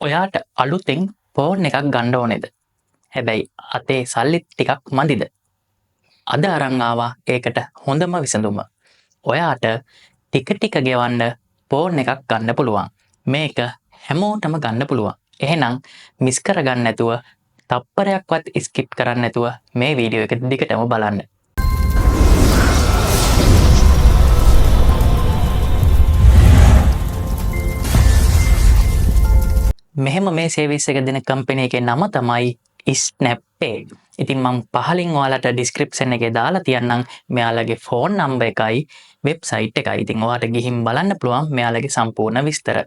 ඔයාට අලුතෙන් ෆෝන් එකක් ගන්න ඕනේද? හැබැයි අතේ සල්ලිත් ටිකක් මදිද? අද අරන් ආවා ඒකට හොඳම විසඳුම. ඔයාට ටික ටික ගෙවන්න ෆෝන් එකක් ගන්න පුළුවන්. මේක හැමෝටම ගන්න පුළුවන්. එහෙනම් මිස් කරගන්න නැතුව තප්පරයක්වත් ස්කිප් කරන්න නැතුව මේ වීඩියෝ එක දිගටම බලන්න. මෙහෙම මේ සර්විස් එක දෙන කම්පැනි එකේ නම තමයි Snappay. ඉතින් මම පහලින් ඔයාලට ඩිස්ක්‍රිප්ෂන් එකේ දාලා තියන්නම් මෙයාලගේ ෆෝන් නම්බර් එකයි වෙබ්සයිට් එකයි. ඉතින් ඔයාලට ගිහින් බලන්න පුළුවන් මෙයාලගේ සම්පූර්ණ විස්තර.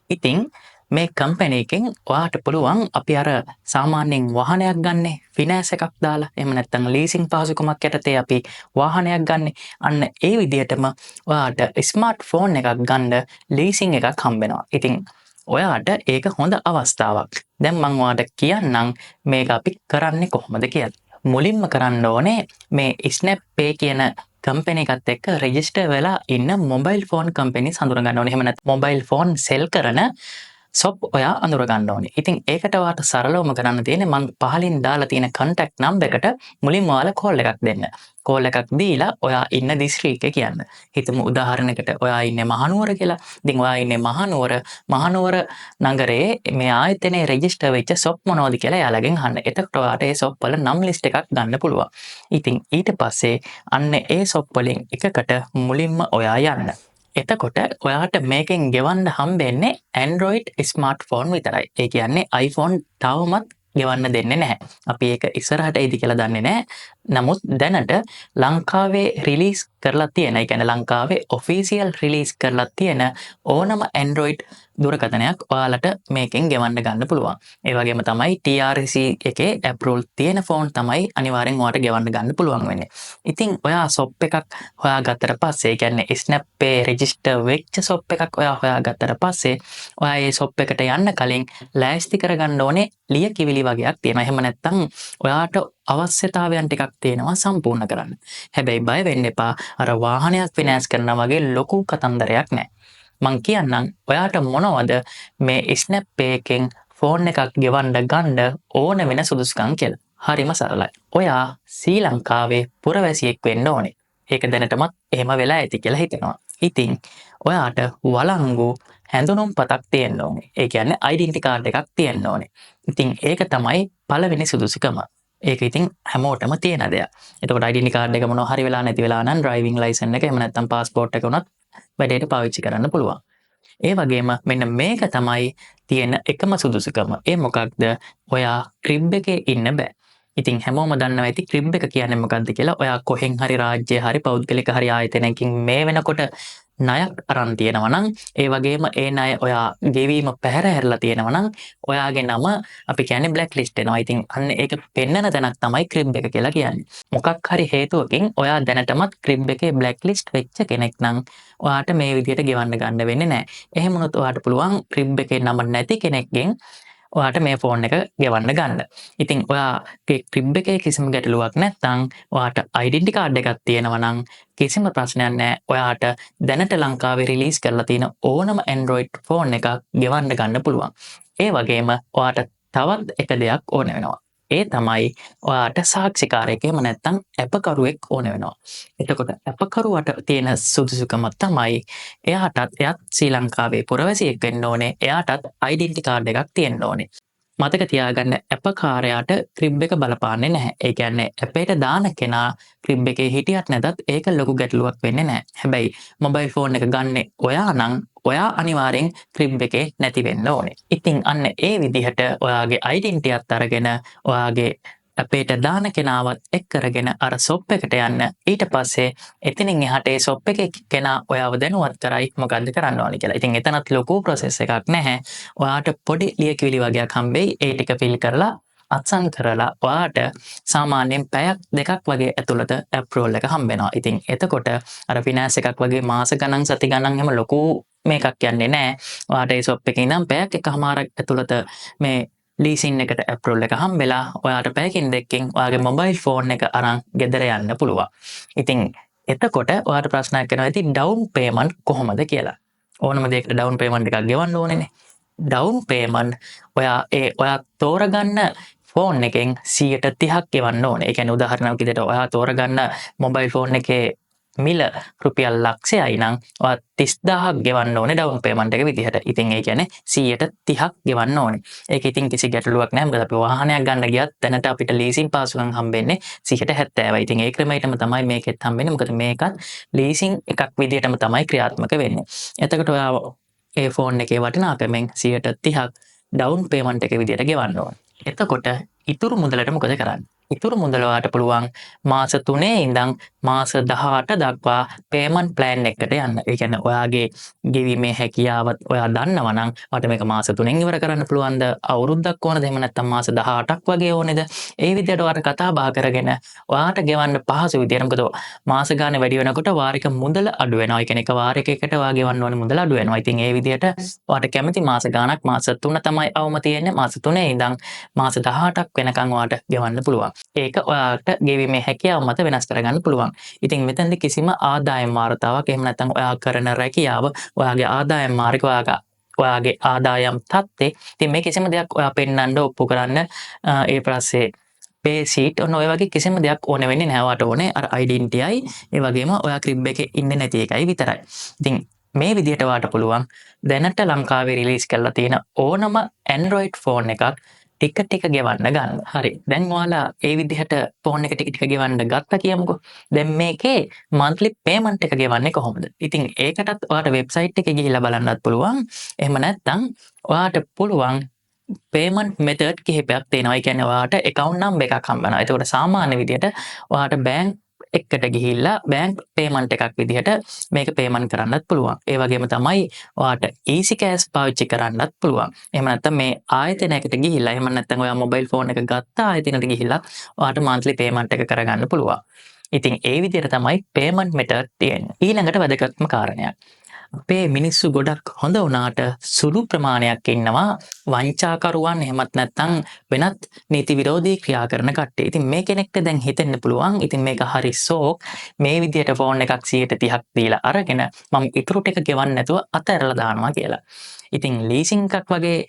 ඉතින් මේ කම්පැනි එකෙන් ඔයාට පුළුවන් අපි අර සාමාන්‍යයෙන් වාහනයක් ගන්න ෆිනෑන්ස් එකක් දාලා එහෙම නැත්නම් ලීසින් පහසුකමක් යටතේ අපි වාහනයක් ගන්න. අන්න ඒ විදිහටම ඔයාට ස්මාර්ට් ෆෝන් එකක් ගන්න ලීසින් එකක් හම්බ වෙනවා. ඉතින් ඔයාට ඒක හොඳ අවස්ථාවක්. දැන් මම ඔයාලට කියන්නම් මේක අපි කරන්නේ කොහොමද කියලා. මුලින්ම කරන්න ඕනේ මේ Snappay කියන කම්පැනි එකත් එක්ක රෙජිස්ටර් වෙලා ඉන්න මොබයිල් ෆෝන් කම්පැනිස් හඳුන ගන්න ඕනේ. එහෙම නැත්නම් මොබයිල් ෆෝන් සෙල් කරන සොප් ඔයා අඳුර ගන්න ඕනේ. ඉතින් ඒකට ඔයාට සරලවම කරන්න තියෙන්නේ මම පහලින් දාලා තියෙන contact number එකට මුලින්ම ඔයාලා call එකක් දෙන්න. call එකක් දීලා ඔයා ඉන්න දිස්ත්‍රික්කය කියන්න. හිතමු උදාහරණයකට ඔයා ඉන්නේ මහනුවර කියලා. ඉතින් ඔයා ඉන්නේ මහනුවර නගරයේ මේ ආයතනයේ රෙජිස්ටර් වෙච්ච සොප් මොනවද කියලා එයාලගෙන් අහන්න. එතකොට ඔයාට ඒ සොප් වල නම් ලිස්ට් එකක් ගන්න පුළුවන්. ඉතින් ඊට පස්සේ අන්න ඒ සොප් වලින් එකකට මුලින්ම ඔයා යන්න. එතකොට ඔයාට මේකෙන් ගෙවන්න හම්බෙන්නේ Android ස්මාර්ට්ෆෝන් විතරයි. ඒ කියන්නේ iPhone තවමත් ගෙවන්න දෙන්නේ නැහැ. අපි ඒක ඉස්සරහට එයිද කියලා දන්නේ නැහැ. නමුත් දැනට ලංකාවේ රිලීස් කරලා තියෙන, ඒ කියන්නේ ලංකාවේ ඔෆිෂියල් රිලීස් කරලා තියෙන ඕනම Android දුරකථනයක් ඔයාලට මේකෙන් ගෙවන්න ගන්න පුළුවන්. ඒ වගේම තමයි TRC එකේ අප්‍රූවල් තියෙන ෆෝන් තමයි අනිවාර්යෙන් ඔයාට ගෙවන්න ගන්න පුළුවන් වෙන්නේ. ඉතින් ඔයා සොප් එකක් හොයාගත්තට පස්සේ, ඒ කියන්නේ Snappay රෙජිස්ටර් වෙච්ච සොප් එකක් ඔයා හොයාගත්තට පස්සේ ඔයා මේ සොප් එකට යන්න කලින් ලෑස්ති කරගන්න ඕනේ ලියකියවිලි වගේක් තියෙනවා. එහෙම නැත්නම් ඔයාට අවශ්‍යතාවයන් ටිකක් තියෙනවා සම්පූර්ණ කරන්න. හැබැයි බය වෙන්න එපා. අර වාහනයක් ෆිනෑන්ස් කරනවා වගේ ලොකු කතන්දරයක් නැහැ. මං කියන්නම් ඔයාට මොනවද මේ Snappay එකෙන් ෆෝන් එකක් ගෙවන්න ගන්න ඕන වෙන සුදුසුකම් කියලා. හරිම සරලයි. ඔයා ශ්‍රී ලංකාවේ පුරවැසියෙක් වෙන්න ඕනේ. ඒක දැනටමත් එහෙම වෙලා ඇති කියලා හිතනවා. ඉතින් ඔයාට වළංගු හැඳුනුම්පතක් තියෙන්න ඕනේ. ඒ කියන්නේ ඩෙන්ටිටි කාඩ් එකක් තියෙන්න ඕනේ. ඉතින් ඒක තමයි පළවෙනි සුදුසුකම. ඒක ඉතින් හැමෝටම තියෙන දෙයක්. එතකොට ඩෙන්ටිටි කාඩ් එක මොනවා හරි වෙලා නැති වෙලා නම් ඩ්‍රයිවිං ලයිසන් එක එහෙම නැත්නම් පාස්පෝර්ට් එක උනත් වැඩේට පාවිච්චි කරන්න පුළුවන්. ඒ වගේම මෙන්න මේක තමයි තියෙන එකම සුදුසුකම. ඒ මොකක්ද? ඔයා ක්‍රිබ් එකේ ඉන්න බෑ. ඉතින් හැමෝම දන්නවා ඇති ක්‍රිබ් එක කියන්නේ මොකක්ද කියලා. ඔයා කොහෙන් හරි රාජ්‍ය හරි පෞද්ගලික හරි ආයතනයකින් මේ වෙනකොට ණයක් අරන් තියෙනවා නම්, ඒ වගේම ඒ ණය ඔයා ගෙවීම පැහැරහැරලා තියෙනවා නම් ඔයාගේ නම අපි කියන්නේ බ්ලැක් ලිස්ට් වෙනවා. ඉතින් අන්න ඒක පෙන්නන තැනක් තමයි ක්‍රිබ් එක කියලා කියන්නේ. මොකක් හරි හේතුවකින් ඔයා දැනටමත් ක්‍රිබ් එකේ බ්ලැක් ලිස්ට් වෙච්ච කෙනෙක් නම් ඔයාට මේ විදිහට ගෙවන්න ගන්න වෙන්නේ නැහැ. එහෙම වුණොත් ඔයාට පුළුවන් ක්‍රිබ් එකේ නම නැති කෙනෙක්ගෙන් ඔයාට මේ ෆෝන් එක ගෙවන්න ගන්න. ඉතින් ඔයාගේ ක්‍රිබ් එකේ කිසිම ගැටලුවක් නැත්නම් ඔයාට ඩෙන්ටිටි කාඩ් එකක් තියෙනවා නම් කිසිම ප්‍රශ්නයක් නැහැ. ඔයාට දැනට ලංකාවේ රිලීස් කරලා තියෙන ඕනම Android ෆෝන් එකක් ගෙවන්න ගන්න පුළුවන්. ඒ වගේම ඔයාට තවත් එක දෙයක් ඕන වෙනවා. ඒ තමයි ඔයාට සාක්ෂිකාරයෙක් එහෙම නැත්නම් අපකරුවෙක් ඕන වෙනවා. එතකොට අපකරුවට තියෙන සුදුසුකම තමයි එයාත් ශ්‍රී ලංකාවේ පුරවැසියෙක් වෙන්න ඕනේ. එයාටත් ඩෙන්ටිටි කාඩ් එකක් තියෙන්න ඕනේ. මතක තියාගන්න අපකාරයාට ක්‍රිබ් එක බලපාන්නේ නැහැ. ඒ කියන්නේ අපේට දාන කෙනා ක්‍රිබ් එකේ හිටියත් නැතත් ඒක ලොකු ගැටලුවක් වෙන්නේ නැහැ. හැබැයි මොබයිල් ෆෝන් එක ගන්න ඔයා නම් ඔයා අනිවාර්යෙන් ක්‍රිබ් එකේ නැති වෙන්න ඕනේ. ඉතින් අන්න ඒ විදිහට ඔයාගේ ඩෙන්ටිටියත් අරගෙන ඔයාගේ අපේට දාන කෙනාවත් එක් කරගෙන අර සොප් එකට යන්න. ඊට පස්සේ එතනින් එහාට ඒ සොප් එකේ කෙනා ඔයාව දැනුවත් කරයි මොකද්ද කරන්න ඕනේ කියලා. ඉතින් එතනත් ලොකු ප්‍රොසෙස් එකක් නැහැ. ඔයාට පොඩි ලියකියවිලි වගේක් හම්බෙයි. ඒ ටික ෆිල් කරලා අත්සන් කරලා ඔයාට සාමාන්‍යයෙන් පැයක් දෙකක් වගේ ඇතුළත අප්‍රූවල් එක හම්බ වෙනවා. ඉතින් එතකොට අර ෆිනෑන්ස් එකක් වගේ මාස ගණන් සති ගණන් එහෙම ලොකු මේකක් යන්නේ නැහැ. ඔයාට ඒ සොප් එකේ ඉඳන් පැයක් එකමාරක් ඇතුළත මේ ලීසින් එකට අප්‍රූවල් එක හම්බෙලා ඔයාට පැයකින් දෙකකින් ඔයාගේ මොබයිල් ෆෝන් එක අරන් ගෙදර යන්න පුළුවන්. ඉතින් එතකොට ඔයාට ප්‍රශ්නයක් එනවා ඉතින් ඩවුන් පේමන්ට් කොහොමද කියලා. ඕනම දෙයකට ඩවුන් පේමන්ට් එකක් ගෙවන්න ඕනේනේ. ඩවුන් පේමන්ට් ඔයා තෝරගන්න ෆෝන් එකෙන් 30% ගෙවන්න ඕනේ. ඒ කියන්නේ උදාහරණයක් විදිහට ඔයා තෝරගන්න මොබයිල් ෆෝන් එකේ මිල රුපියල් ලක්ෂයයි නම් ඔයා 30000ක් ගෙවන්න ඕනේ ඩවුන් පේමන්ට් එක විදිහට. ඉතින් ඒ කියන්නේ 30%ක් ගෙවන්න ඕනේ. ඒක ඉතින් කිසි ගැටලුවක් නැහැ. මොකද අපි වාහනයක් ගන්න ගියත් දැනට අපිට ලීසින් පාසුකම් හම්බෙන්නේ 70%යි. ඉතින් ඒ ක්‍රමයටම තමයි මේකෙත් හම්බෙන්නේ. මොකද මේකත් ලීසින් එකක් විදිහටම තමයි ක්‍රියාත්මක වෙන්නේ. එතකොට ඔයා ඒ ෆෝන් එකේ වටිනාකමෙන් 30%ක් ඩවුන් පේමන්ට් එක විදිහට ගෙවන්න ඕනේ. එතකොට ඉතුරු මුදලට මොකද කරන්නේ? ඉතුරු මුදල ඔයාට පුළුවන් මාස 3 ඉඳන් මාස 18 දක්වා පේමන්ට් ප්ලෑන් එකකට යන්න. ඒ කියන්නේ ඔයාගේ ගෙවීමේ හැකියාවත් ඔයා දන්නවා නම් ඔයාට මේක මාස 3න් ඉවර කරන්න පුළුවන්ද? අවුරුද්දක් ඕනද? එහෙම නැත්නම් මාස 18ක් වගේ ඕනේද? ඒ විදිහට ඔයාට කතා බහ කරගෙන ඔයාට ගෙවන්න පහසු විදියට. මොකද මාස ගානේ වැඩි වෙනකොට වාරික මුදල අඩු වෙනවා. ඒ කියන්නේ එක වාරිකයකට ඔයා ගෙවන්න ඕනේ මුදල අඩු වෙනවා. ඉතින් ඒ විදිහට ඔයාට කැමති මාස ගානක් මාස 3 තමයි අවම තියෙන්නේ. මාස 3 ඉඳන් මාස 18ක් වෙනකන් ඔයාට ගෙවන්න පුළුවන්. ඒක ඔයාට ගෙවීමේ හැකියාව මත වෙනස් කරගන්න පුළුවන්. ඉතින් මෙතනදී කිසිම ආදායම් වාර්තාවක් එහෙම නැත්නම් ඔයා කරන රැකියාව, ඔයාගේ ආදායම් මාර්ග, ඔයාගේ ආදායම් තත්ත්වය, ඉතින් මේ කිසිම දෙයක් ඔයා පෙන්වන්න ඔප්පු කරන්න ඒ පස්සේ පේ සීට් ඔන්න ඔය වගේ කිසිම දෙයක් ඕන වෙන්නේ නැහැ. ඔයාට ඕනේ අර ඩෙන්ටිටියයි ඒ වගේම ඔයා ක්‍රිබ් එකේ ඉන්නේ නැති එකයි විතරයි. ඉතින් මේ විදිහට ඔයාට පුළුවන් දැනට ලංකාවේ රිලීස් කරලා තියෙන ඕනම Android ෆෝන් එකක් ටික ගෙවන්න ගන්න. හරි. දැන් ඔයාලා ඒ විදිහට ෆෝන් එක ටික ගෙවන්න ගත්තා කියමුකෝ. දැන් මේකේ monthly payment එක ගෙවන්නේ කොහොමද? ඉතින් ඒකටත් ඔයාට වෙබ්සයිට් එකේ ගිහිල්ලා බලන්නත් පුළුවන්. එහෙම නැත්නම් ඔයාට පුළුවන් පේමන්ට් මෙතඩ් කිහිපයක් තියෙනවා. ඒ කියන්නේ ඔයාට account number එකක් හම්බ වෙනවා. ඒකට සාමාන්‍ය විදිහට ඔයාට බැංක් එකට ගිහිල්ලා බැංක් පේමන්ට් එකක් විදිහට මේක පේමන්ට් කරන්නත් පුළුවන්. ඒ වගේම තමයි ඔයාට easy cash පාවිච්චි කරන්නත් පුළුවන්. එහෙම නැත්නම් මේ ආයතනයකට ගිහිල්ලා එහෙම නැත්නම් ඔයා මොබයිල් ෆෝන් එක ගත්ත ආයතනයට ගිහිල්ලා ඔයාට monthly payment එක කරගන්න පුළුවන්. ඉතින් ඒ විදිහට තමයි payment method තියෙන්නේ. ඊළඟට වැදගත්ම කාරණයක්. අපේ මිනිස්සු ගොඩක් හොඳ වුණාට සුළු ප්‍රමාණයක් ඉන්නවා වංචාකරුවන් එහෙමත් නැත්නම් වෙනත් නීති විරෝධී ක්‍රියා කරන කට්ටිය. ඉතින් මේ කෙනෙක්ට දැන් හිතෙන්න පුළුවන් ඉතින් මේක හරි ෂෝක් මේ විදියට ෆෝන් එකක් 30% දීලා අරගෙන මම ඉතුරු ටික ගෙවන්න නැතුව අතහැරලා දානවා කියලා. ඉතින් ලීසින් එකක් වගේ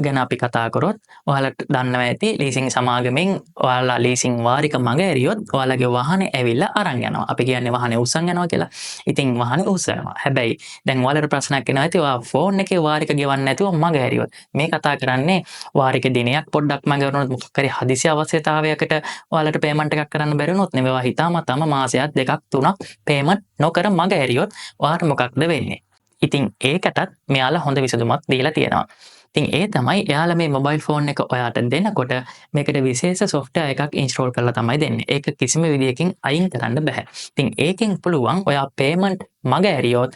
ගැන අපි කතා කරොත් ඔයාලට දන්නවා ඇති ලීසින් සමාගමෙන් ඔයාලා ලීසින් වාරික මග ඇරියොත් ඔයාලගේ වාහනේ ඇවිල්ලා අරන් යනවා. අපි කියන්නේ වාහනේ උස්සන් යනවා කියලා. ඉතින් වාහනේ උස්සනවා. හැබැයි දැන් ඔයාලට ප්‍රශ්නයක් එනවා ඇති ඔයා ෆෝන් එකේ වාරික ගෙවන්න නැතුව මග ඇරියොත්. මේ කතා කරන්නේ වාරික දිනයක් පොඩ්ඩක් මග වුණොත් මොකක් හරි හදිසි අවශ්‍යතාවයකට ඔයාලට පේමන්ට් එකක් කරන්න බැරි වුණොත් නෙවෙයි හිතාමතාම මාසයක් දෙකක් තුනක් පේමන්ට් නොකර මග ඇරියොත් ඔයාට මොකක්ද වෙන්නේ? ඉතින් ඒකටත් මෙයාලා හොඳ විසඳුමක් දීලා තියෙනවා. ඉතින් ඒ තමයි එයාලා මේ මොබයිල් ෆෝන් එක ඔයාට දෙනකොට මේකට විශේෂ software එකක් install කරලා තමයි දෙන්නේ. ඒක කිසිම විදියකින් අයින් කරන්න බෑ. ඉතින් ඒකෙන් පුළුවන් ඔයා payment මග ඇරියොත්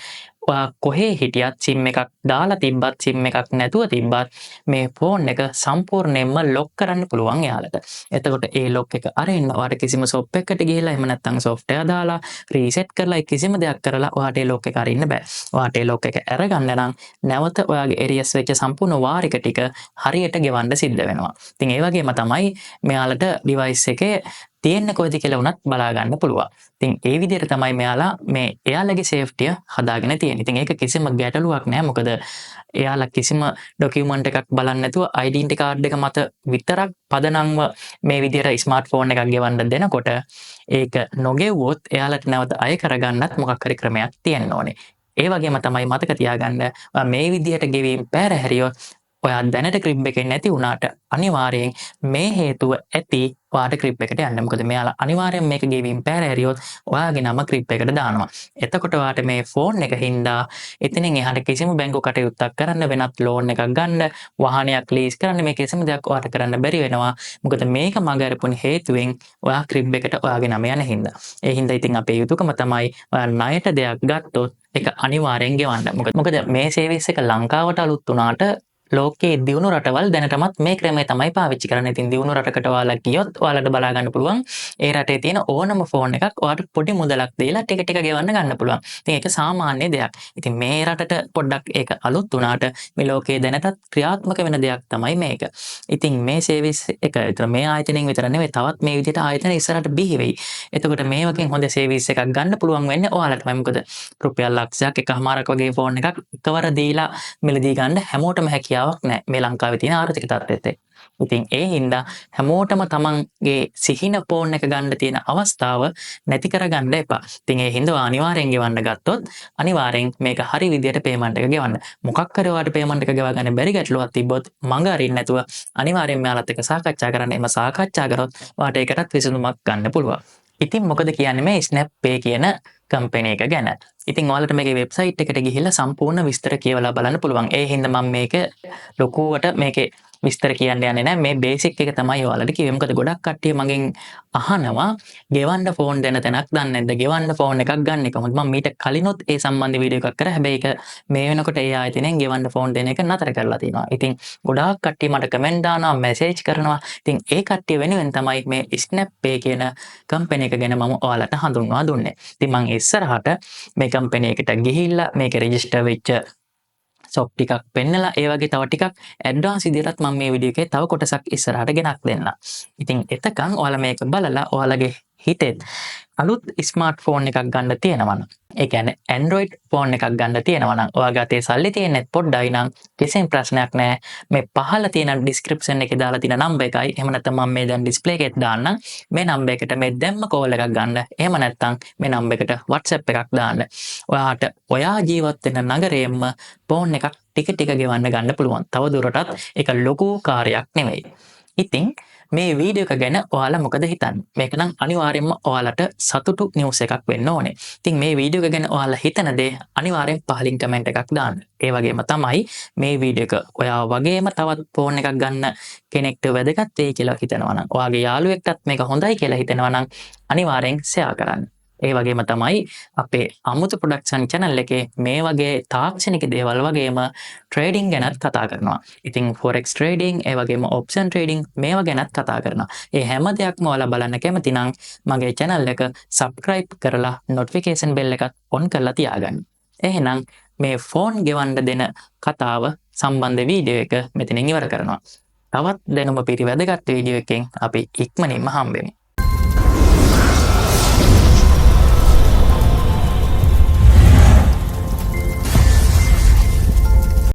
ඔයා කොහේ හිටියත් SIM එකක් දාලා තිබ්බත් SIM එකක් නැතුව තිබ්බත් මේ ෆෝන් එක සම්පූර්ණයෙන්ම lock කරන්න පුළුවන් එයාලට. එතකොට ඒ lock එක අරින්න ඔයාට කිසිම shop එකකට ගිහිල්ලා එහෙම නැත්නම් software දාලා reset කරලා කිසිම දෙයක් කරලා ඔයාට ඒ lock එක අරින්න බෑ. ඔයාට ඒ lock එක අරගන්න නම් නැවත ඔයාගේ areas වෙච්ච සම්පූර්ණ වාරික ටික හරියට ගෙවන්න සිද්ධ වෙනවා. ඉතින් ඒ වගේම තමයි මෙයාලට device එකේ තියෙන්නේ කොයිද කියලා උනත් බලා ගන්න පුළුවන්. ඉතින් ඒ විදිහට තමයි මෙයාලා මේ එයාලගේ සේෆ්ටිය හදාගෙන තියෙන්නේ. ඉතින් ඒක කිසිම ගැටලුවක් නෑ. මොකද එයාලා කිසිම ડોකියුමන්ට් එකක් බලන්නේ නැතුව ඩෙන්ටිටි කාඩ් එක මත විතරක් පදනම්ව මේ විදිහට ස්මාර්ට්ෆෝන් එකක් ගෙවන්න දෙනකොට ඒක නොගෙවුවොත් එයාලට නැවත අය කරගන්නත් මොකක් හරි ක්‍රමයක් තියෙන්න ඕනේ. ඒ වගේම තමයි මතක තියාගන්න මේ විදිහට ගෙවීම පැහැරියොත් ඔයා දැනට ක්‍රිබ් එකේ නැති වුණාට අනිවාර්යෙන් මේ හේතුව ඇති ඔයාට ක්‍රිබ් එකට යන්න. මොකද මෙයාලා අනිවාර්යෙන් මේක ගෙවීම පැහැරියොත් ඔයාගේ නම ක්‍රිබ් එකට දානවා. එතකොට ඔයාට මේ ෆෝන් එක හින්දා එතනින් එහාට කිසිම බැංකු කටයුත්තක් කරන්න වෙනත් ලෝන් එකක් ගන්න, වාහනයක් ලීස් කරන්න මේ කිසිම දෙයක් ඔයාට කරන්න බැරි වෙනවා. මොකද මේක මගහැරපුණ හේතුවෙන් ඔයා ක්‍රිබ් එකට ඔයාගේ නම යන හින්දා. ඒ හින්දා ඉතින් අපේ යුතුයකම තමයි ඔයා ණයට දෙයක් ගත්තොත් ඒක අනිවාර්යෙන් ගෙවන්න. මොකද මේ සර්විස් එක ලංකාවට අලුත් වුණාට ලෝකයේ දියුණු රටවල් දැනටමත් මේ ක්‍රමය තමයි පාවිච්චි කරන්නේ. ඉතින් දියුණු රටකට ඔයාලා ගියොත් ඔයාලට බලා ගන්න පුළුවන් ඒ රටේ තියෙන ඕනම ෆෝන් එකක් ඔයාලට පොඩි මුදලක් දීලා ටික ගෙවන්න ගන්න පුළුවන්. ඉතින් ඒක සාමාන්‍ය දෙයක්. ඉතින් මේ රටට පොඩ්ඩක් ඒක අලුත් වුණාට මේ ලෝකයේ දැනටත් ක්‍රියාත්මක වෙන දෙයක් තමයි මේක. ඉතින් මේ සර්විස් එක විතර මේ ආයතනයෙන් විතර නෙවෙයි තවත් මේ විදිහට ආයතන ඉස්සරහට බිහි වෙයි. එතකොට මේ වගේ හොඳ සර්විස් එකක් ගන්න පුළුවන් වෙන්නේ ඔයාලටමයි. මොකද රුපියල් ලක්ෂයක් එකමාරක් වගේ ෆෝන් එකක් එකවර දීලා මිලදී ගන්න හැමෝටම හැකියාව හැකියාවක් නැහැ මේ ලංකාවේ තියෙන ආර්ථික තත්ත්වෙත් එක්ක. ඉතින් ඒ හින්දා හැමෝටම තමන්ගේ සිහින ෆෝන් එක ගන්න තියෙන අවස්ථාව නැති කරගන්න එපා. ඉතින් ඒ හින්දා අනිවාර්යෙන් ගෙවන්න ගත්තොත් අනිවාර්යෙන් මේක හරි විදියට පේමන්ට් එක ගෙවන්න. මොකක් කරේ ඔයාලට පේමන්ට් එක ගෙවා ගන්න බැරි ගැටලුවක් තිබ්බොත් මඟ අරින්න නැතුව අනිවාර්යෙන් මෙයාලත් එක්ක සාකච්ඡා කරන්න. එම සාකච්ඡා කරොත් ඔයාලට ඒකටත් විසඳුමක් ගන්න පුළුවන්. ඉතින් මොකද කියන්නේ මේ SnapPay කියන කම්පැනි එක ගැන. ඉතින් ඔයාලට මේකේ වෙබ්සයිට් එකට ගිහිල්ලා සම්පූර්ණ විස්තර කියවලා බලන්න පුළුවන්. ඒ හින්දා මම මේක ලොකුවට මේකේ විස්තර කියන්න යන්නේ නැහැ. මේ බේසික් එක තමයි ඔයාලට කිව්වේ. මොකද ගොඩක් කට්ටිය මගෙන් අහනවා ගෙවන්න ෆෝන් දෙන තැනක් දන්නේ නැද්ද? ගෙවන්න ෆෝන් එකක් ගන්න කොහොමද? මම මීට කලිනුත් ඒ සම්බන්ධ වීඩියෝ එකක් කරා. හැබැයි ඒක මේ වෙනකොට ඒ ආයතනයෙන් ගෙවන්න ෆෝන් දෙන එක නතර කරලා තියෙනවා. ඉතින් ගොඩාක් කට්ටිය මට කමෙන්ට් දානවා, මැසේජ් කරනවා. ඉතින් ඒ කට්ටිය වෙනුවෙන් තමයි මේ SnapPay කියන කම්පැනි එක ගැන මම ඔයාලට හඳුන්වා දුන්නේ. ඉතින් මම ඉස්සරහට මේ කම්පැනි එකට ගිහිල්ලා මේක රෙජිස්ටර් වෙච්ච සොප් ටිකක් පෙන්නලා ඒ වගේ තව ටිකක් ඇඩ්වාන්ස් විදිහටත් මම මේ වීඩියෝ එකේ තව කොටසක් ඉස්සරහට ගෙනත් දෙන්නම්. ඉතින් එතකන් ඔයාලා මේක බලලා ඔයාලගේ හිතෙත් අලුත් ස්මාර්ට්ෆෝන් එකක් ගන්න තියෙනවා නම්, ඒ කියන්නේ Android ෆෝන් එකක් ගන්න තියෙනවා නම්, ඔයාගේ අතේ සල්ලි තියෙනෙත් පොඩ්ඩයි නම් කිසිම ප්‍රශ්නයක් නැහැ. මේ පහළ තියෙන ඩිස්ක්‍රිප්ෂන් එකේ දාලා තියෙන නම්බර් එකයි, එහෙම නැත්නම් මම මේ දැන් ඩිස්ප්ලේ එකේත් දාන්නම්. මේ නම්බර් එකට මේ දැම්ම කෝල් එකක් ගන්න. එහෙම නැත්නම් මේ නම්බර් එකට WhatsApp එකක් දාන්න. ඔයාට ඔයා ජීවත් වෙන නගරයෙන්ම ෆෝන් එකක් ටික ටික ගෙවන්න ගන්න පුළුවන්. තව දුරටත් ඒක ලොකු කාර්යයක් නෙවෙයි. ඉතින් මේ වීඩියෝ එක ගැන ඔයාලා මොකද හිතන්නේ? මේක නම් අනිවාර්යයෙන්ම ඔයාලට සතුටු නිවුස් එකක් වෙන්න ඕනේ. ඉතින් මේ වීඩියෝ එක ගැන ඔයාලා හිතන දේ අනිවාර්යෙන් පහලින් කමෙන්ට් එකක් දාන්න. ඒ වගේම තමයි මේ වීඩියෝ එක ඔයා වගේම තවත් ෆෝන් එකක් ගන්න කෙනෙක්ට වැදගත් වෙයි කියලා හිතනවා නම්, ඔයාගේ යාළුවෙක්ටත් මේක හොඳයි කියලා හිතනවා නම් අනිවාර්යෙන් ෂෙයා කරන්න. ඒ වගේම තමයි අපේ අමුතු ප්‍රොඩක්ෂන් channel එකේ මේ වගේ තාක්ෂණික දේවල් වගේම ට්‍රේඩින් ගැනත් කතා කරනවා. ඉතින් forex trading, ඒ වගේම option trading මේවා ගැනත් කතා කරනවා. ඒ හැම දෙයක්ම ඔයාලා බලන්න කැමති නම් මගේ channel එක subscribe කරලා notification bell එකත් on කරලා තියාගන්න. එහෙනම් මේ ෆෝන් ගෙවන්න දෙන කතාව සම්බන්ධ වීඩියෝ එක මෙතනින් ඉවර කරනවා. තවත් දැනුම පිරි වැදගත් වීඩියෝ එකකින් අපි ඉක්මනින්ම හම්බෙමු.